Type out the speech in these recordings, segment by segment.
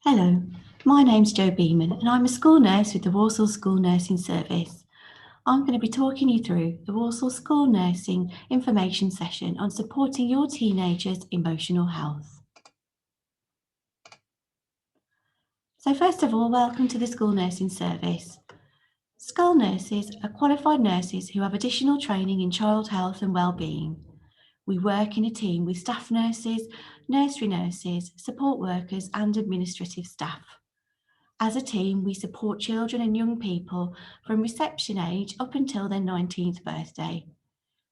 Hello, my name's Jo Beeman and I'm a school nurse with the Walsall School Nursing Service. I'm going to be talking you through the Walsall School Nursing information session on supporting your teenager's emotional health. So first of all, welcome to the School Nursing Service. School nurses are qualified nurses who have additional training in child health and wellbeing. We work in a team with staff nurses, nursery nurses, support workers and administrative staff. As a team, we support children and young people from reception age up until their 19th birthday.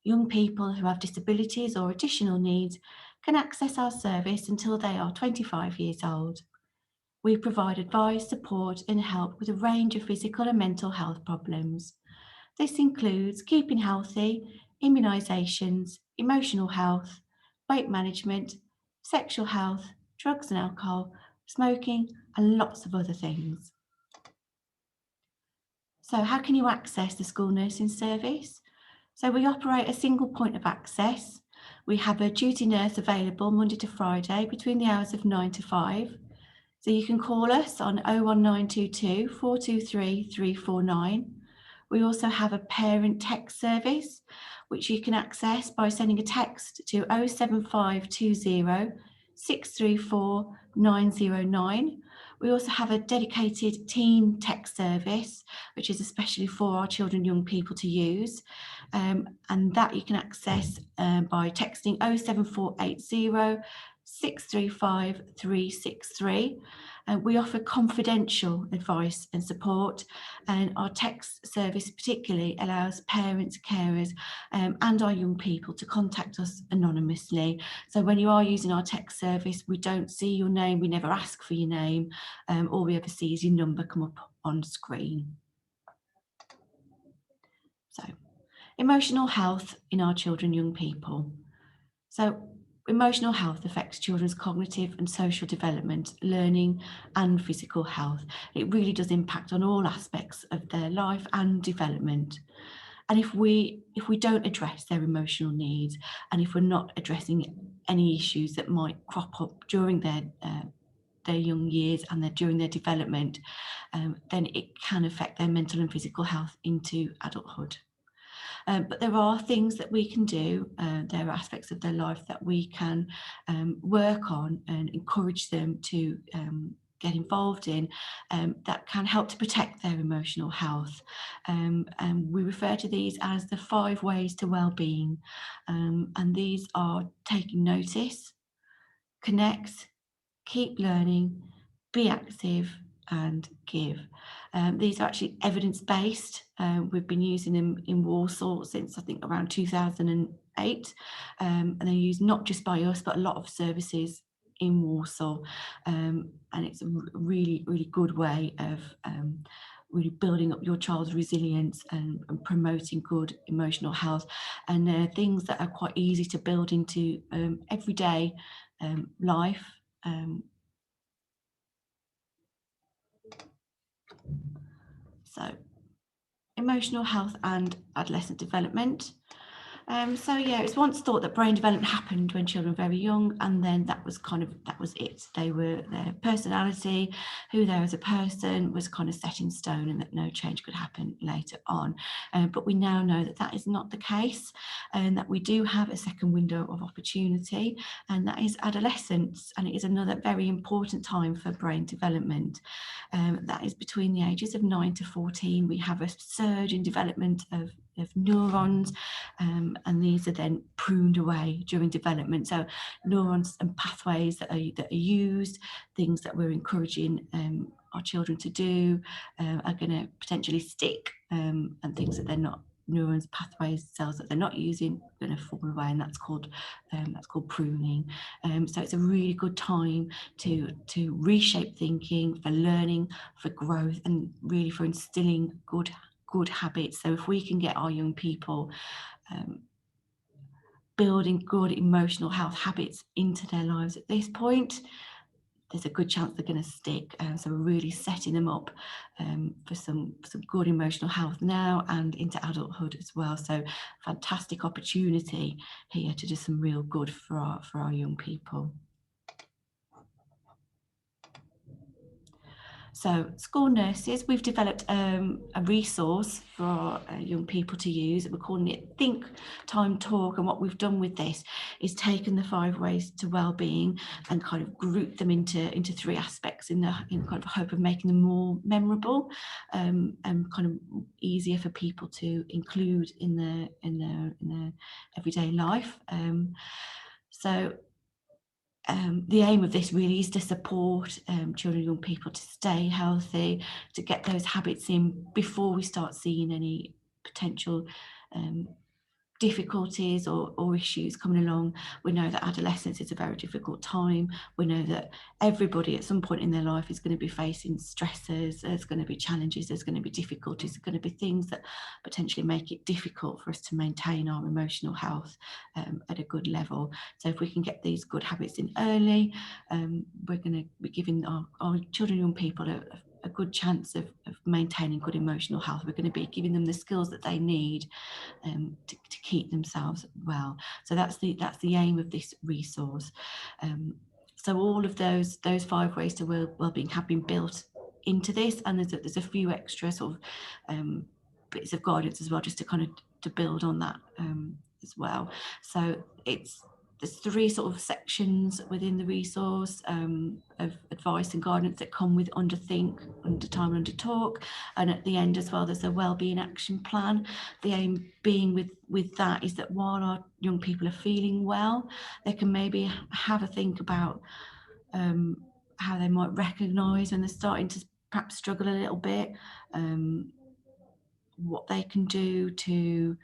Young people who have disabilities or additional needs can access our service until they are 25 years old. We provide advice, support and help with a range of physical and mental health problems. This includes keeping healthy, immunisations, emotional health, weight management, sexual health, drugs and alcohol, smoking and lots of other things. So how can you access the school nursing service? So we operate a single point of access. We have a duty nurse available Monday to Friday between the hours of 9 to 5. So you can call us on 01922 423 349. We also have a parent text service, which you can access by sending a text to 07520 634 909. We also have a dedicated teen text service, which is especially for our children and young people to use. And that you can access by texting 07480 635 363. We offer confidential advice and support, and our text service particularly allows parents, carers, and our young people to contact us anonymously. So when you are using our text service, we don't see your name, we never ask for your name, all we ever see is your number come up on screen. So, emotional health in our children, young people. So emotional health affects children's cognitive and social development, learning and physical health. It really does impact on all aspects of their life and development. And if we don't address their emotional needs, and if we're not addressing any issues that might crop up during their young years and during their development, then it can affect their mental and physical health into adulthood. But there are things that we can do, there are aspects of their life that we can work on and encourage them to get involved in, that can help to protect their emotional health. And we refer to these as the 5 ways to well-being. And these are taking notice, connect, keep learning, be active, and give. These are actually evidence-based. We've been using them in Walsall since I think around 2008, and they're used not just by us but a lot of services in Walsall, and it's a really, really good way of really building up your child's resilience and promoting good emotional health. And they're things that are quite easy to build into everyday life. So emotional health and adolescent development. So yeah, it's once thought that brain development happened when children were very young, and then that was it. Their personality, who they were as a person, was kind of set in stone, and that no change could happen later on. But we now know that that is not the case, and that we do have a second window of opportunity, and that is adolescence, and it is another very important time for brain development. That is between the ages of 9 to 14. We have a surge in development of neurons, and these are then pruned away during development. So neurons and pathways that are used, things that we're encouraging our children to do, are going to potentially stick, and things that they're not, neurons, pathways, cells that they're not using, are going to fall away, and that's called pruning. So it's a really good time to reshape thinking, for learning, for growth, and really for instilling good habits. So if we can get our young people building good emotional health habits into their lives at this point, there's a good chance they're going to stick. So we're really setting them up for some good emotional health now and into adulthood as well. So fantastic opportunity here to do some real good for our young people. So school nurses, we've developed a resource for our young people to use. We're calling it Think, Time, Talk. And what we've done with this is taken the 5 ways to wellbeing and kind of grouped them into 3 aspects in kind of hope of making them more memorable, and kind of easier for people to include in their everyday life. So the aim of this really is to support children and young people to stay healthy, to get those habits in before we start seeing any potential difficulties or issues coming along. We know that adolescence is a very difficult time. We know that everybody at some point in their life is going to be facing stressors, there's going to be challenges, there's going to be difficulties, there's going to be things that potentially make it difficult for us to maintain our emotional health at a good level. So if we can get these good habits in early, we're going to be giving our children and young people a good chance of maintaining good emotional health. We're going to be giving them the skills that they need to keep themselves well. So that's the aim of this resource. So all of those 5 ways to wellbeing have been built into this, and there's a few extra sort of bits of guidance as well, just to kind of to build on that as well. So there's 3 sort of sections within the resource of advice and guidance that come with under Think, under Time, under Talk, and at the end as well there's a wellbeing action plan. The aim being with that is that while our young people are feeling well, they can maybe have a think about how they might recognise when they're starting to perhaps struggle a little bit, what they can do to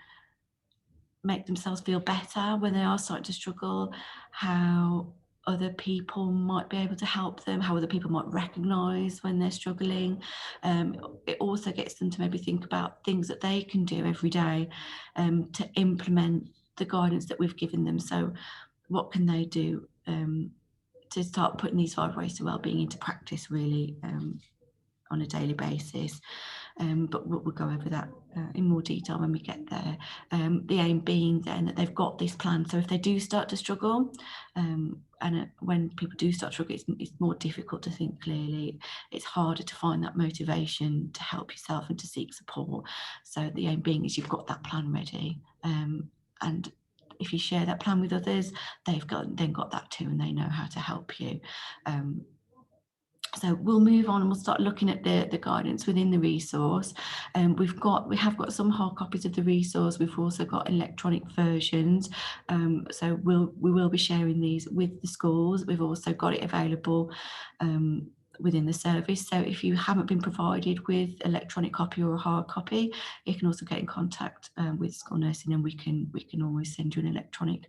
make themselves feel better when they are starting to struggle, how other people might be able to help them, how other people might recognise when they're struggling. It also gets them to maybe think about things that they can do every day to implement the guidance that we've given them. So what can they do to start putting these 5 ways to wellbeing into practice really on a daily basis. But we'll go over that in more detail when we get there. The aim being then that they've got this plan. So if they do start to struggle, and when people do start to struggle, it's more difficult to think clearly. It's harder to find that motivation to help yourself and to seek support. So the aim being is you've got that plan ready. And if you share that plan with others, they've then got that too, and they know how to help you. So we'll move on and we'll start looking at the guidance within the resource. We have got some hard copies of the resource. We've also got electronic versions. So we will be sharing these with the schools. We've also got it available within the service. So if you haven't been provided with electronic copy or a hard copy, you can also get in contact with school nursing, and we can always send you an electronic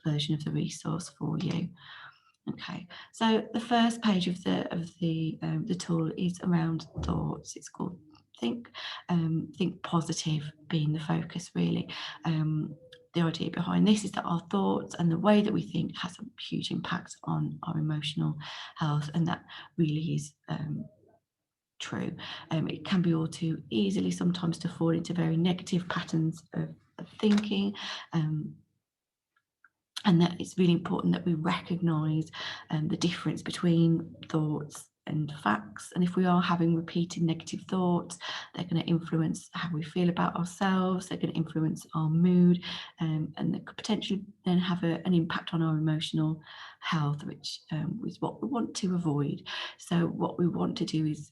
version of the resource for you. Okay, so the first page of the tool is around thoughts. It's called Think. Think positive being the focus really. The idea behind this is that our thoughts and the way that we think has a huge impact on our emotional health, and that really is true. It can be all too easily sometimes to fall into very negative patterns of thinking. And that it's really important that we recognise the difference between thoughts and facts. And if we are having repeated negative thoughts, they're going to influence how we feel about ourselves, they're going to influence our mood, and they could potentially then have an impact on our emotional health, which is what we want to avoid. So what we want to do is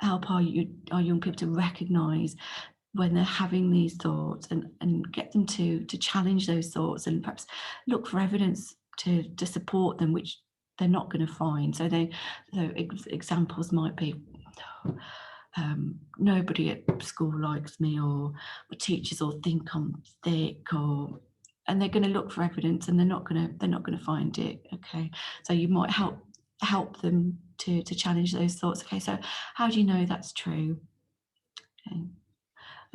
help our young people to recognise when they're having these thoughts, and get them to challenge those thoughts and perhaps look for evidence to support them, which they're not going to find. So examples might be, nobody at school likes me, or teachers all think I'm thick, and they're going to look for evidence and they're not going to find it. Okay, so you might help them to challenge those thoughts. Okay, so how do you know that's true?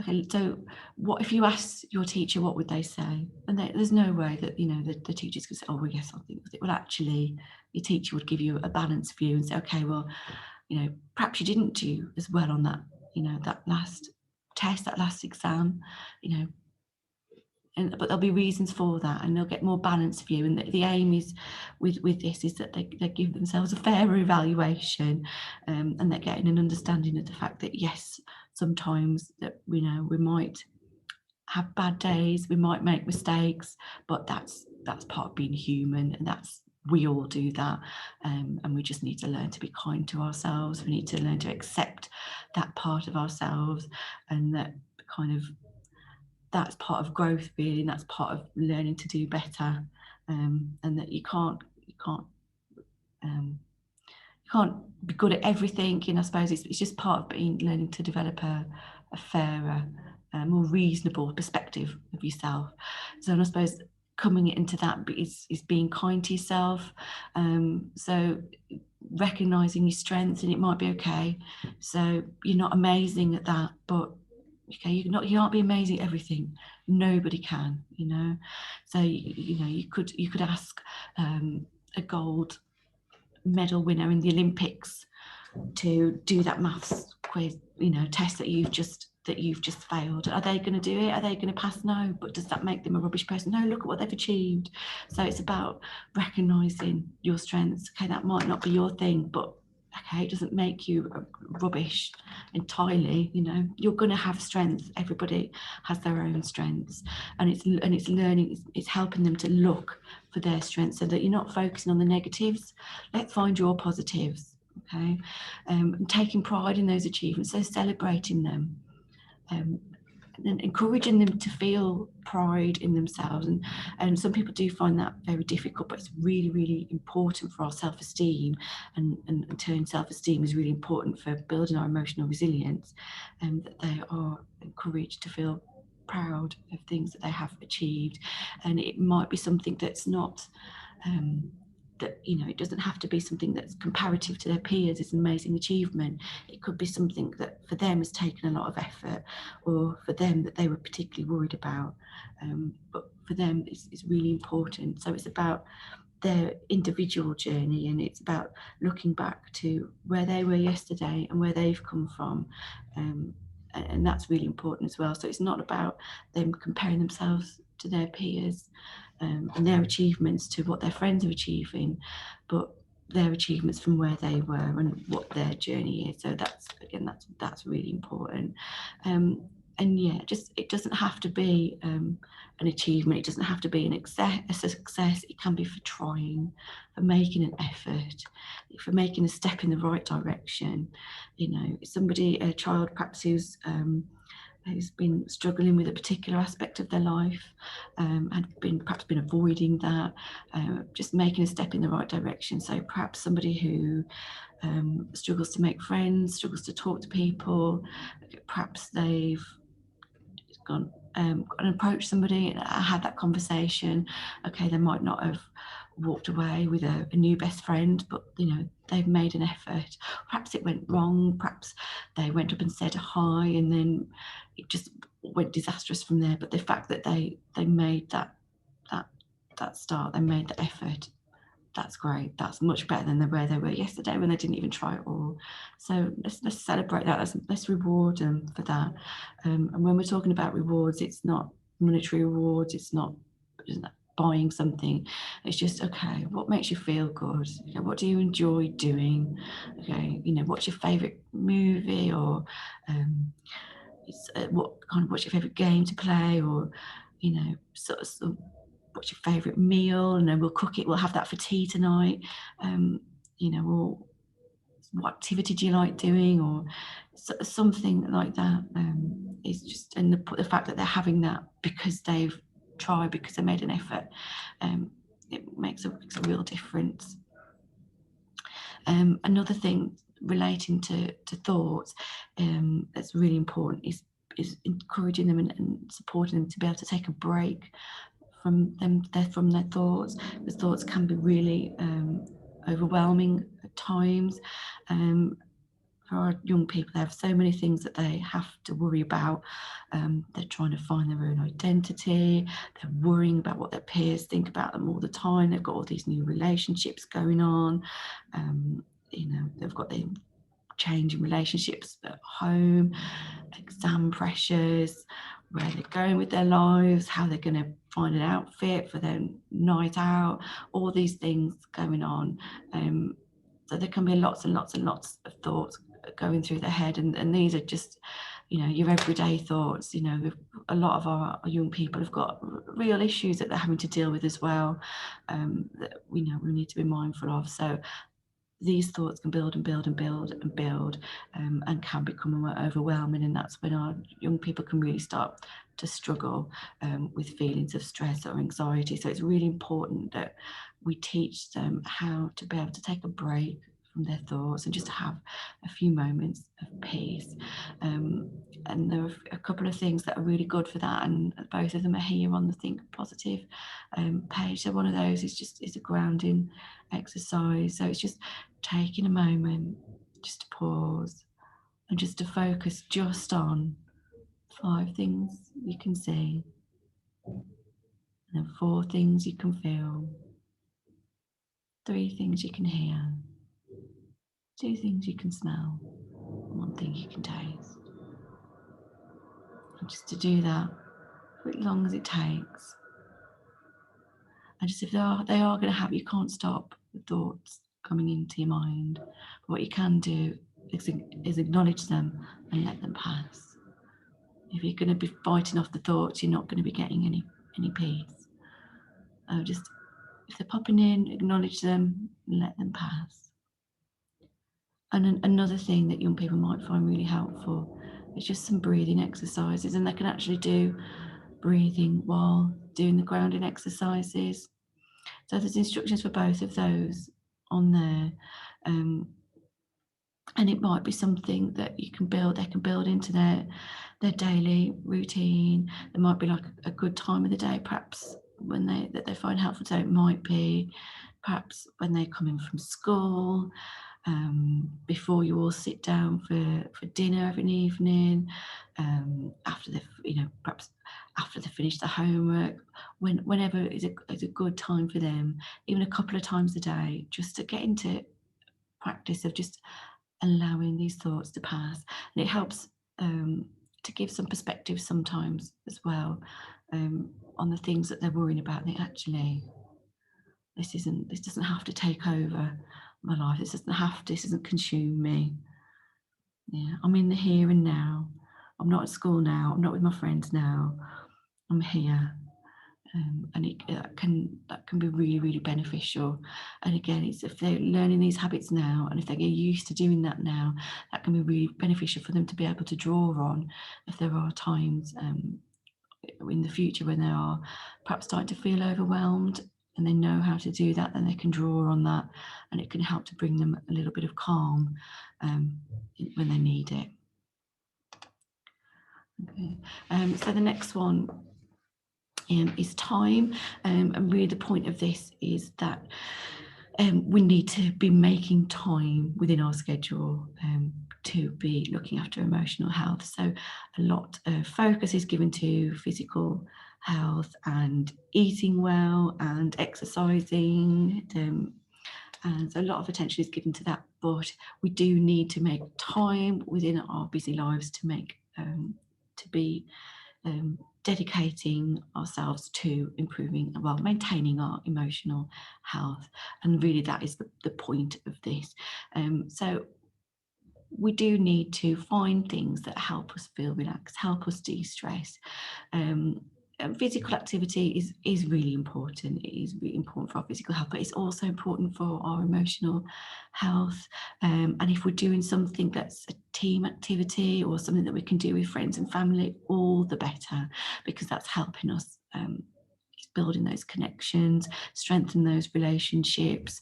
Okay, so what if you ask your teacher, what would they say? And there's no way that the teachers could say, oh well, yes, I think with it. Well, actually, your teacher would give you a balanced view and say, okay, well, perhaps you didn't do as well on that, that last test, that last exam. but there'll be reasons for that, and they'll get more balanced view. And the aim is with this is that they give themselves a fairer evaluation, and they're getting an understanding of the fact that yes, sometimes that we might have bad days, we might make mistakes, but that's part of being human, and we all do that, and we just need to learn to be kind to ourselves. We need to learn to accept that part of ourselves, and that kind of that's part of growth, really, and that's part of learning to do better, and that you can't um, you can't be good at everything. I suppose it's just part of learning to develop a fairer, more reasonable perspective of yourself. So, and I suppose coming into that is being kind to yourself. So recognizing your strengths, and it might be okay. So you're not amazing at that, but okay, you can't be amazing at everything. Nobody can, So you could ask a gold medal winner in the Olympics to do that maths quiz, test that you've just failed. Are they going to do it? Are they going to pass? No. But does that make them a rubbish person? No. Look at what they've achieved. So it's about recognizing your strengths. Okay, that might not be your thing, but okay, it doesn't make you rubbish entirely. You're going to have strengths. Everybody has their own strengths, and it's learning. It's helping them to look for their strengths, so that you're not focusing on the negatives. Let's find your positives. Okay, and taking pride in those achievements, so celebrating them, and encouraging them to feel pride in themselves. And some people do find that very difficult, but it's really, really important for our self-esteem, and turning self-esteem is really important for building our emotional resilience, and that they are encouraged to feel proud of things that they have achieved. And it might be something that's not that it doesn't have to be something that's comparative to their peers. It's an amazing achievement. It could be something that for them has taken a lot of effort, or for them that they were particularly worried about, but for them it's really important. So it's about their individual journey, and it's about looking back to where they were yesterday and where they've come from, and that's really important as well. So it's not about them comparing themselves to their peers, and their achievements to what their friends are achieving, but their achievements from where they were and what their journey is. So that's really important. And yeah, it doesn't have to be an achievement. It doesn't have to be a success. It can be for trying, for making an effort, for making a step in the right direction. A child perhaps who's been struggling with a particular aspect of their life, had perhaps been avoiding that, just making a step in the right direction. So perhaps somebody who struggles to make friends, struggles to talk to people, perhaps they've gone and approached somebody and had that conversation. Okay, they might not have walked away with a new best friend, but they've made an effort. Perhaps it went wrong, perhaps they went up and said hi, and then it just went disastrous from there. But the fact that they made that start, they made the effort, that's great. That's much better than where they were yesterday when they didn't even try at all. So let's celebrate that. Let's reward them for that. And when we're talking about rewards, it's not monetary rewards. It's not buying something. It's just, okay, what makes you feel good? What do you enjoy doing? Okay, what's your favourite movie, or what's your favourite game to play, or sort of what's your favourite meal, and then we'll cook it. We'll have that for tea tonight. What activity do you like doing, or something like that. It's just, and the fact that they're having that because they've tried, because they made an effort, it makes a real difference. Another thing relating to thoughts, that's really important is encouraging them and supporting them to be able to take a break from their thoughts. The thoughts can be really overwhelming at times. For our young people, they have so many things that they have to worry about. They're trying to find their own identity. They're worrying about what their peers think about them all the time. They've got all these new relationships going on. They've got the changing relationships at home, exam pressures, where they're going with their lives, how they're going to find an outfit for their night out, all these things going on. So there can be lots and lots and lots of thoughts going through their head, and these are just, you know, your everyday thoughts. You know, a lot of our young people have got real issues that they're having to deal with as well, that we know we need to be mindful of. So these thoughts can build and build and build and build, and can become overwhelming, and that's when our young people can really start to struggle with feelings of stress or anxiety. So it's really important that we teach them how to be able to take a break from their thoughts and just have a few moments of peace. And there are a couple of things that are really good for that, and both of them are here on the Think Positive page. So one of those is a grounding exercise. So it's just taking a moment just to pause and just to focus just on 5 things you can see, and then 4 things you can feel, 3 things you can hear, 2 things you can smell, 1 thing you can taste. And just to do that for as long as it takes. And just if they are going to happen, you can't stop the thoughts coming into your mind. But what you can do is acknowledge them and let them pass. If you're going to be fighting off the thoughts, you're not going to be getting any peace. Just if they're popping in, acknowledge them and let them pass. And another thing that young people might find really helpful is just some breathing exercises, and they can actually do breathing while doing the grounding exercises. So there's instructions for both of those on there. And it might be something that they can build into their daily routine. There might be like a good time of the day, perhaps that they find helpful. So it might be perhaps when they come in from school, before you all sit down for dinner of an evening, after perhaps after they finish the homework, whenever is a good time for them, even a couple of times a day, just to get into practice of just allowing these thoughts to pass. And it helps to give some perspective sometimes as well, on the things that they're worrying about. That actually, this doesn't have to take over my life. This doesn't consume me. Yeah, I'm in the here and now. I'm not at school now. I'm not with my friends now. I'm here. And that can be really, really beneficial. And again, it's if they're learning these habits now, and if they get used to doing that now, that can be really beneficial for them to be able to draw on if there are times in the future when they are perhaps starting to feel overwhelmed, and they know how to do that, then they can draw on that, and it can help to bring them a little bit of calm when they need it. Okay. So the next one is time, and really the point of this is that we need to be making time within our schedule to be looking after emotional health. So a lot of focus is given to physical health and eating well and exercising, and so a lot of attention is given to that, but we do need to make time within our busy lives to be dedicating ourselves to maintaining our emotional health. And really that is the point of this. So we do need to find things that help us feel relaxed, help us de-stress. And physical activity is really important. It is really important for our physical health, but it's also important for our emotional health. And if we're doing something that's a team activity or something that we can do with friends and family, all the better, because that's helping us building those connections, strengthen those relationships.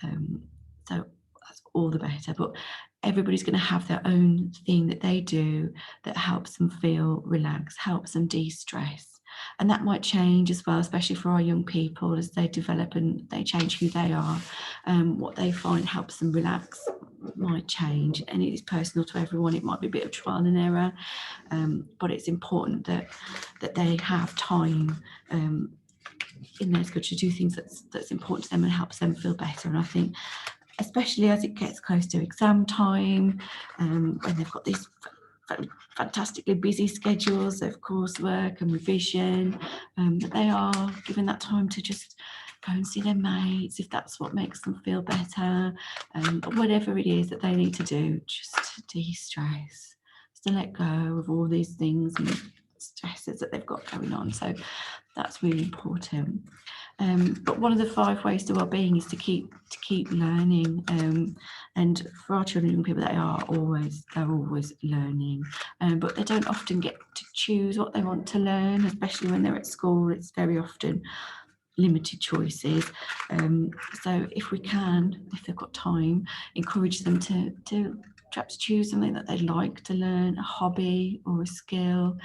So that's all the better. But everybody's going to have their own thing that they do that helps them feel relaxed, helps them de-stress. And that might change as well, especially for our young people as they develop and they change who they are. What they find helps them relax might change, and it is personal to everyone. It might be a bit of trial and error, but it's important that they have time in their schedule to do things that's important to them and helps them feel better. And I think especially as it gets close to exam time, when they've got these fantastically busy schedules of coursework and revision, but they are given that time to just go and see their mates if that's what makes them feel better, whatever it is that they need to do just to de-stress, just to let go of all these things and stresses that they've got going on. So that's really important. But one of the 5 ways to well-being is to keep learning, and for our children and young people, they're always learning, but they don't often get to choose what they want to learn, especially when they're at school. It's very often limited choices. So if they've got time, encourage them to perhaps choose something that they'd like to learn, a hobby or a skill,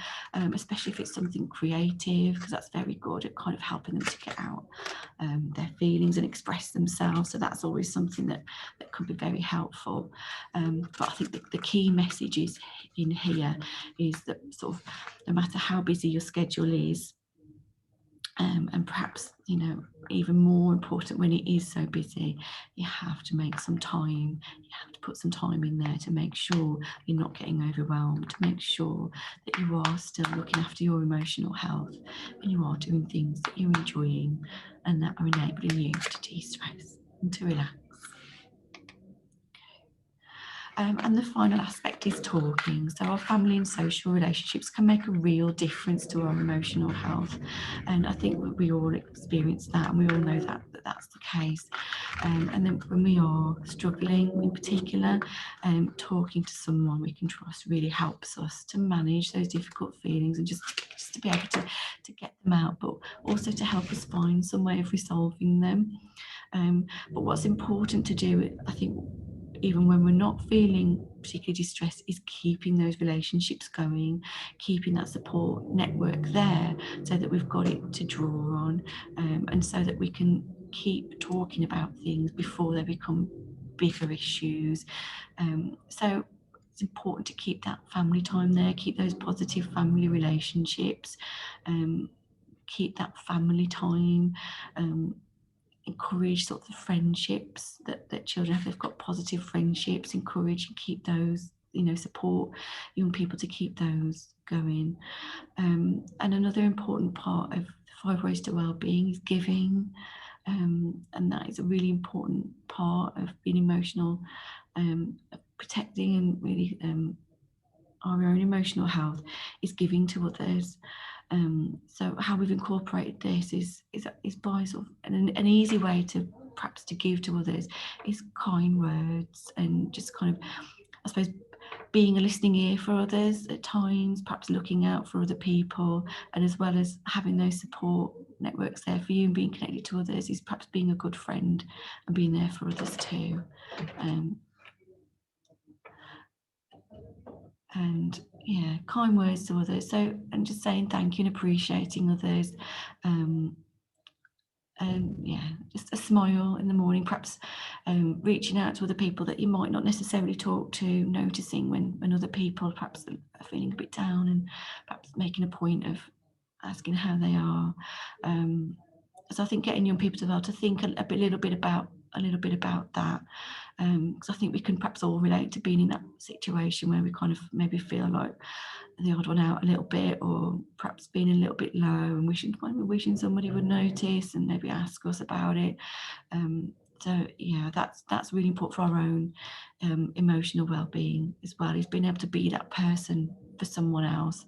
especially if it's something creative, because that's very good at kind of helping them to get out their feelings and express themselves. So that's always something that could be very helpful. But I think the key message is in here is that sort of no matter how busy your schedule is, and perhaps, even more important when it is so busy, you have to make some time. You have to put some time in there to make sure you're not getting overwhelmed, to make sure that you are still looking after your emotional health and you are doing things that you're enjoying and that are enabling you to de-stress and to relax. And the final aspect is talking. So our family and social relationships can make a real difference to our emotional health. And I think we all experience that, and we all know that that's the case. And then when we are struggling in particular, talking to someone we can trust really helps us to manage those difficult feelings and just to be able to get them out, but also to help us find some way of resolving them. But what's important to do, I think, even when we're not feeling particularly distressed, is keeping those relationships going, keeping that support network there so that we've got it to draw on, and so that we can keep talking about things before they become bigger issues. So it's important to keep that family time there, keep those positive family relationships, keep that family time, encourage sort of the friendships that children have. They've got positive friendships, encourage and keep those, support young people to keep those going. And another important part of the 5 ways to wellbeing is giving, and that is a really important part of being emotional, protecting and really our own emotional health is giving to others. So how we've incorporated this is by sort of an easy way to perhaps to give to others is kind words, and just kind of, I suppose, being a listening ear for others at times, perhaps looking out for other people, and as well as having those support networks there for you and being connected to others is perhaps being a good friend and being there for others too. And kind words to others. So, and just saying thank you and appreciating others. And just a smile in the morning, perhaps reaching out to other people that you might not necessarily talk to, noticing when other people perhaps are feeling a bit down, and perhaps making a point of asking how they are. So I think getting young people to be able to think a little bit about that, because I think we can perhaps all relate to being in that situation where we kind of maybe feel like the odd one out a little bit, or perhaps being a little bit low and wishing somebody would notice and maybe ask us about it. So that's really important for our own emotional well-being as well, is being able to be that person for someone else.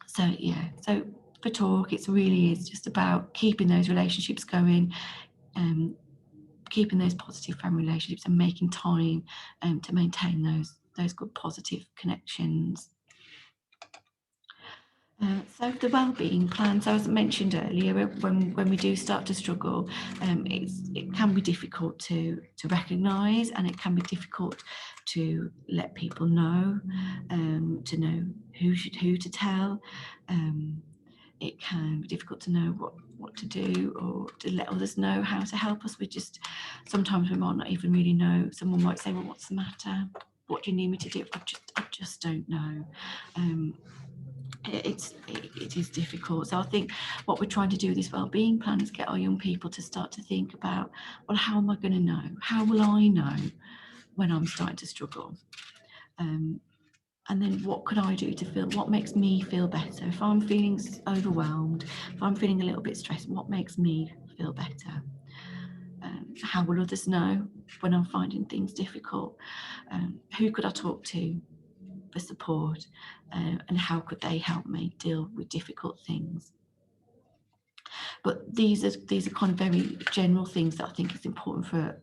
So for talk, it really is just about keeping those relationships going, keeping those positive family relationships, and making time to maintain those good positive connections. So the wellbeing plan, so as I mentioned earlier, when we do start to struggle, it can be difficult to recognise, and it can be difficult to let people know, to know who to tell. It can be difficult to know what to do, or to let others know how to help us. Sometimes we might not even really know. Someone might say, well, what's the matter? What do you need me to do? I just don't know. It is difficult. So I think what we're trying to do with this wellbeing plan is get our young people to start to think about, well, how am I going to know? How will I know when I'm starting to struggle? And then what could I do to feel, what makes me feel better? If I'm feeling overwhelmed, if I'm feeling a little bit stressed, what makes me feel better? How will others know when I'm finding things difficult? Who could I talk to for support? And how could they help me deal with difficult things? But these are kind of very general things that I think is important for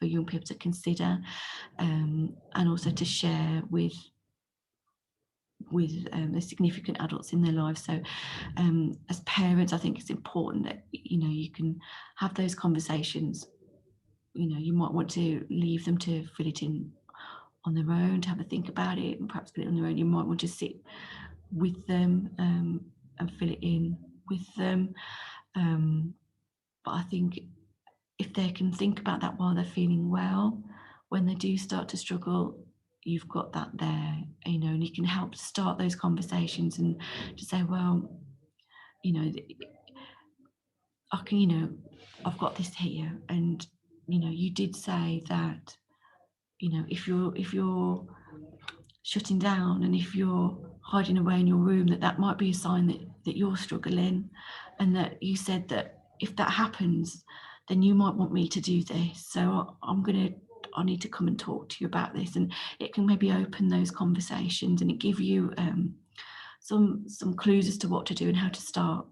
young people to consider, and also to share with the significant adults in their lives. So as parents, I think it's important that you can have those conversations. You might want to leave them to fill it in on their own, to have a think about it and perhaps put it on their own. You might want to sit with them and fill it in with them. But I think if they can think about that while they're feeling well, when they do start to struggle, you've got that there, and you can help start those conversations and to say, well, I can, I've got this here, and you did say that, if you're shutting down and if you're hiding away in your room, that might be a sign that you're struggling, and that you said that if that happens, then you might want me to do this. So I need to come and talk to you about this, and it can maybe open those conversations, and it give you some clues as to what to do and how to start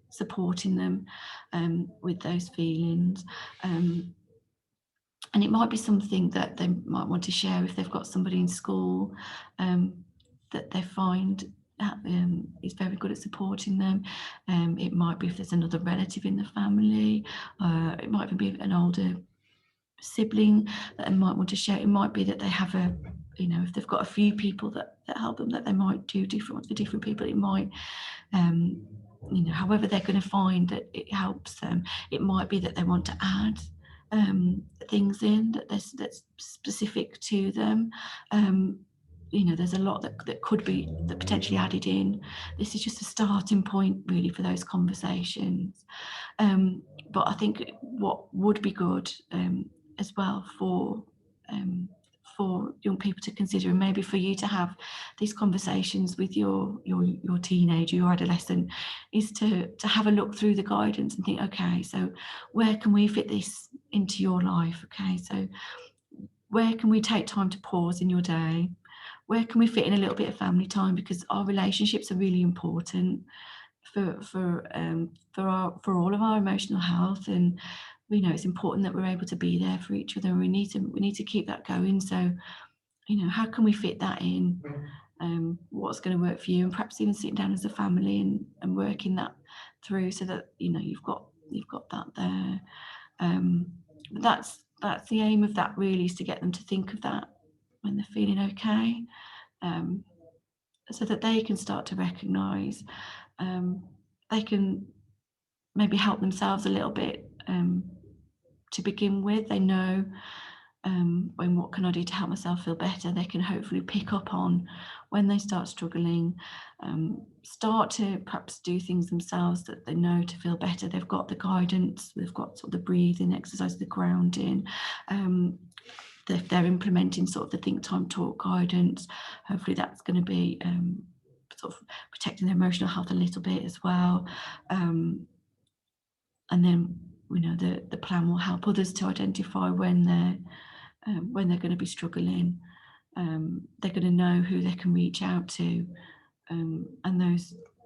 supporting them with those feelings. And it might be something that they might want to share if they've got somebody in school that they find is very good at supporting them. It might be if there's another relative in the family. It might even be an older sibling that they might want to share. It might be that they have if they've got a few people that help them, that they might do different ones for different people. It might however they're going to find that it helps them. It might be that they want to add things in that's specific to them. There's a lot that could be potentially added in. This is just a starting point really for those conversations. But I think what would be good as well for young people to consider, and maybe for you to have these conversations with your teenager, your adolescent, is to have a look through the guidance and think, okay, so where can we fit this into your life? Okay, so where can we take time to pause in your day? Where can we fit in a little bit of family time? Because our relationships are really important for all of our emotional health, and it's important that we're able to be there for each other. We need to keep that going. So how can we fit that in? What's going to work for you, and perhaps even sitting down as a family and working that through, so that you've got that there. That's the aim of that really, is to get them to think of that when they're feeling okay, so that they can start to recognise they can maybe help themselves a little bit to begin with. They know what can I do to help myself feel better. They can hopefully pick up on when they start struggling, start to perhaps do things themselves that they know to feel better. They've got the guidance, they've got sort of the breathing exercise, the grounding. If they're implementing sort of the think, time, talk guidance, hopefully that's going to be sort of protecting their emotional health a little bit as well. And then the plan will help others to identify when they're going to be struggling. They're going to know who they can reach out to, and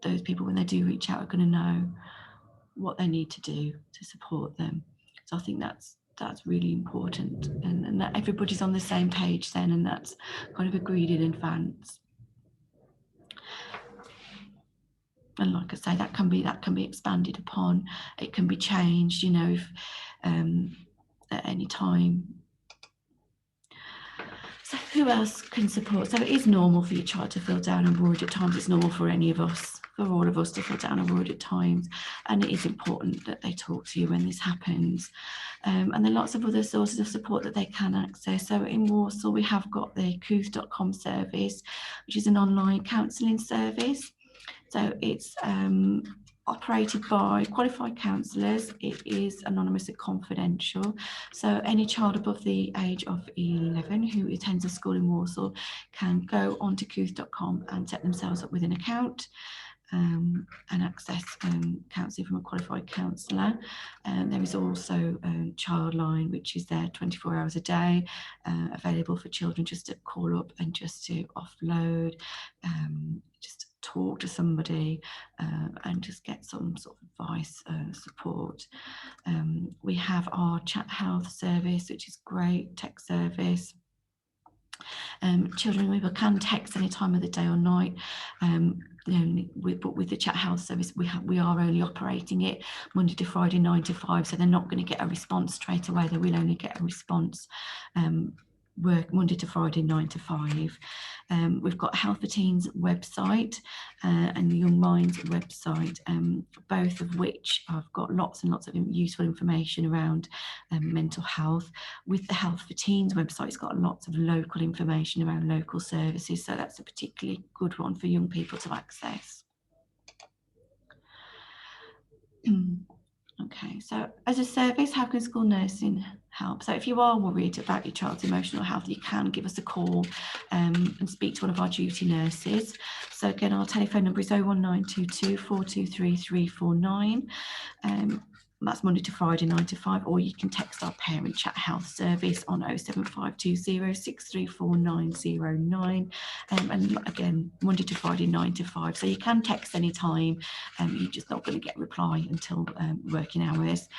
those people, when they do reach out, are going to know what they need to do to support them. So I think that's really important, and that everybody's on the same page then, and that's kind of agreed in advance. And like I say, that can be expanded upon. It can be changed, if at any time. So who else can support? So it is normal for your child to feel down and worried at times. It's normal for any of us, for all of us, to feel down and worried at times. And it is important that they talk to you when this happens. And there are lots of other sources of support that they can access. So in Walsall, we have got the Kooth.com service, which is an online counselling service. So it's operated by qualified counsellors. It is anonymous and confidential. So any child above the age of 11 who attends a school in Walsall can go onto Kooth.com and set themselves up with an account. And access counselling from a qualified counsellor. There is also Childline, which is there 24 hours a day, available for children just to call up and just to offload, just talk to somebody and just get some sort of advice, support. We have our Chat Health service, which is great, text service. Children and people can text any time of the day or night. But with the Chat Health service, we are only operating it Monday to Friday 9 to 5, so they're not going to get a response straight away. They will only get a response work Monday to Friday 9 to 5. We've got Health for Teens website and the Young Minds website, both of which have got lots and lots of useful information around mental health. With the Health for Teens website, it's got lots of local information around local services, so that's a particularly good one for young people to access. Okay, so as a service, how can school nursing help? So if you are worried about your child's emotional health, you can give us a call and speak to one of our duty nurses. So again, our telephone number is 01922 423 349. That's Monday to Friday 9 to 5, or you can text our parent chat health service on 07520 634 909. And again, Monday to Friday 9 to 5. So you can text anytime. You're just not going to get a reply until working hours.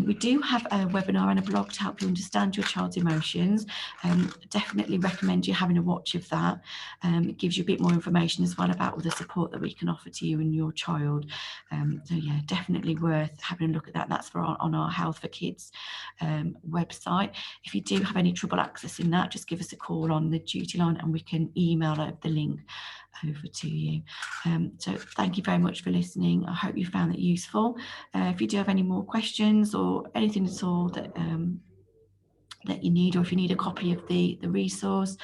We do have a webinar and a blog to help you understand your child's emotions. Definitely recommend you having a watch of that. It gives you a bit more information as well about all the support that we can offer to you and your child. So yeah, definitely worth having a look at that. That's on our Health for Kids website. If you do have any trouble accessing that, just give us a call on the duty line and we can email the link over to you. So thank you very much for listening. I hope you found that useful. If you do have any more questions or anything at all that that you need, or if you need a copy of the resource,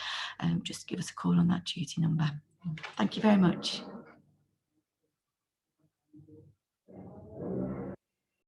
just give us a call on that duty number. Thank you very much.